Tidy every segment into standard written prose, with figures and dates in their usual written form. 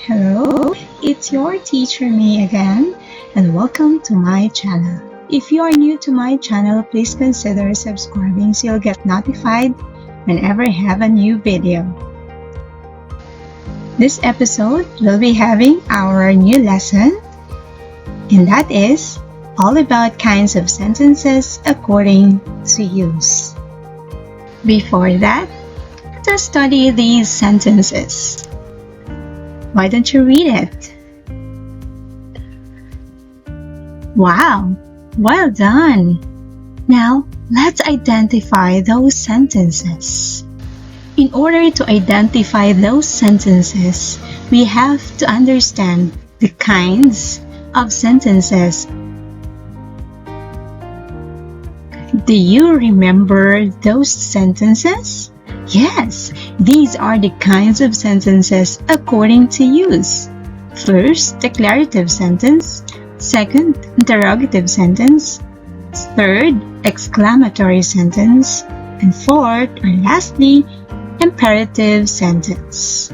Hello, it's your teacher me again, and welcome to my channel. If you are new to my channel, please consider subscribing so you'll get notified whenever I have a new video. This episode will be having our new lesson, and that is all about kinds of sentences according to use. Before that, let us study these sentences. Why don't you read it? Wow, well done! Now, let's identify those sentences. In order to identify those sentences, we have to understand the kinds of sentences. Do you remember those sentences? Yes, these are the kinds of sentences according to use. First, declarative sentence. Second, interrogative sentence. Third, exclamatory sentence. And fourth, or lastly, imperative sentence.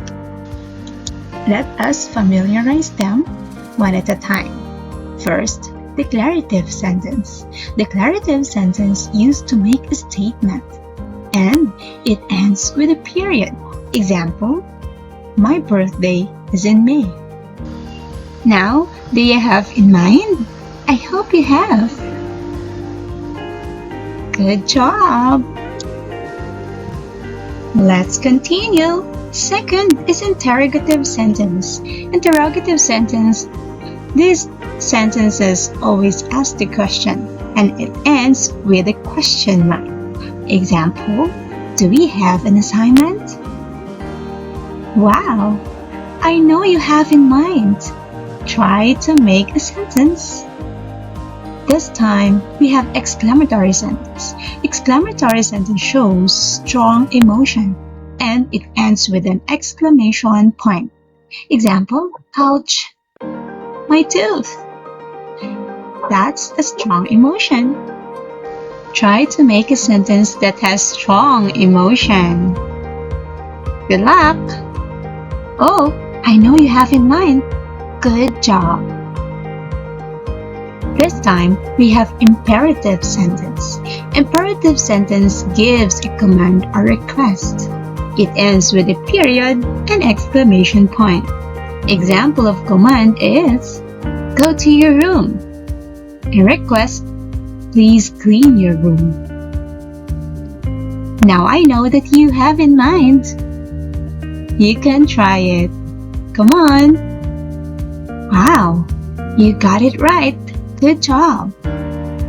Let us familiarize them one at a time. First, declarative sentence. Declarative sentence used to make a statement, and it ends with a period. Example, my birthday is in May. Now, do you have in mind? I hope you have. Good job! Let's continue. Second is interrogative sentence. Interrogative sentence. These sentences always ask the question, and it ends with a question mark. Example, do we have an assignment? Wow, I know you have in mind. Try to make a sentence. This time, we have exclamatory sentence. Exclamatory sentence shows strong emotion, and it ends with an exclamation point. Example, ouch, my tooth. That's a strong emotion. Try to make a sentence that has strong emotion. Good luck! Oh, I know you have in mind. Good job! This time, we have imperative sentence. Imperative sentence gives a command or request. It ends with a period and exclamation point. Example of command is, go to your room. A request, please clean your room. Now I know that you have in mind. You can try it. Come on. Wow, you got it right. Good job.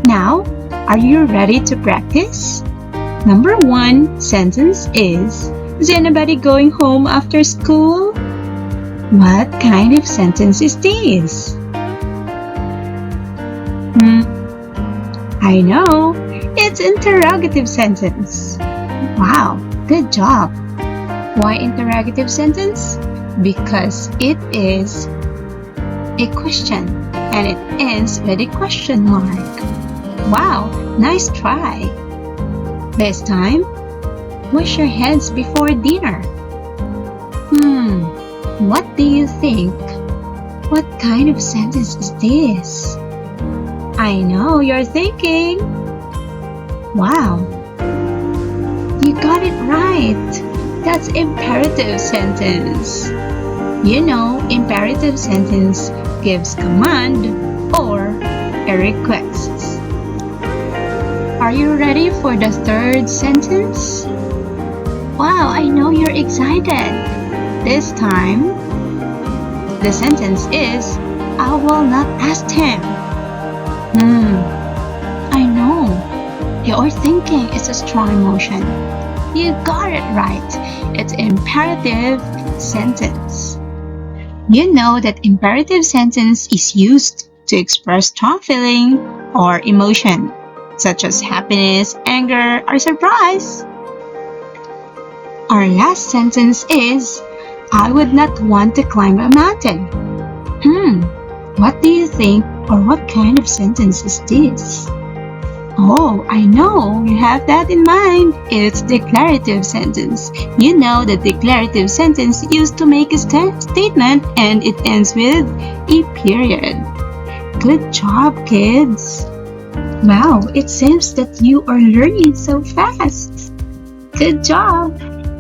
Now, are you ready to practice? Number 1 sentence is anybody going home after school? What kind of sentence is this? I know, it's interrogative sentence. Wow, good job. Why interrogative sentence? Because it is a question and it ends with a question mark. Wow, nice try. This time, wash your hands before dinner. What do you think? What kind of sentence is this? I know you're thinking. Wow, you got it right. That's imperative sentence. You know, imperative sentence gives command or a request. Are you ready for the third sentence? Wow, I know you're excited. This time, the sentence is, I will not ask him. I know. You're thinking it's a strong emotion. You got it right. It's imperative sentence. You know that imperative sentence is used to express strong feeling or emotion, such as happiness, anger, or surprise. Our last sentence is, I would not want to climb a mountain. What do you think, or what kind of sentence is this? Oh, I know, you have that in mind. It's declarative sentence. You know the declarative sentence used to make a statement and it ends with a period. Good job, kids. Wow, it seems that you are learning so fast. Good job.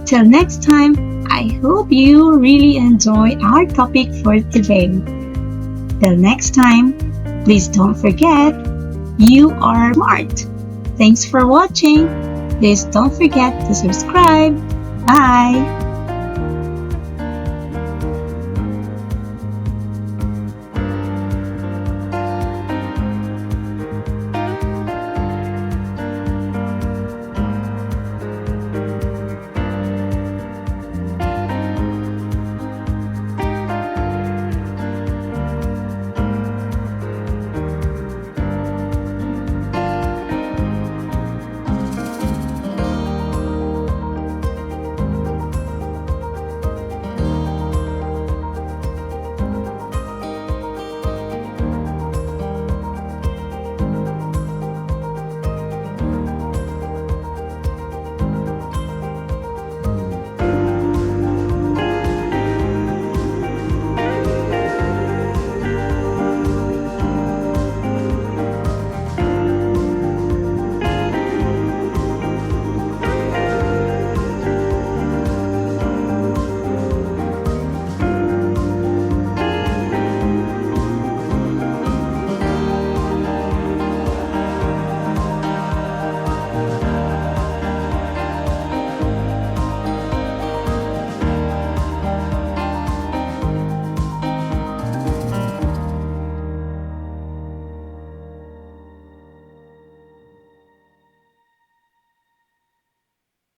Till next time, I hope you really enjoy our topic for today. Till next time, please don't forget, you are smart. Thanks for watching. Please don't forget to subscribe. Bye.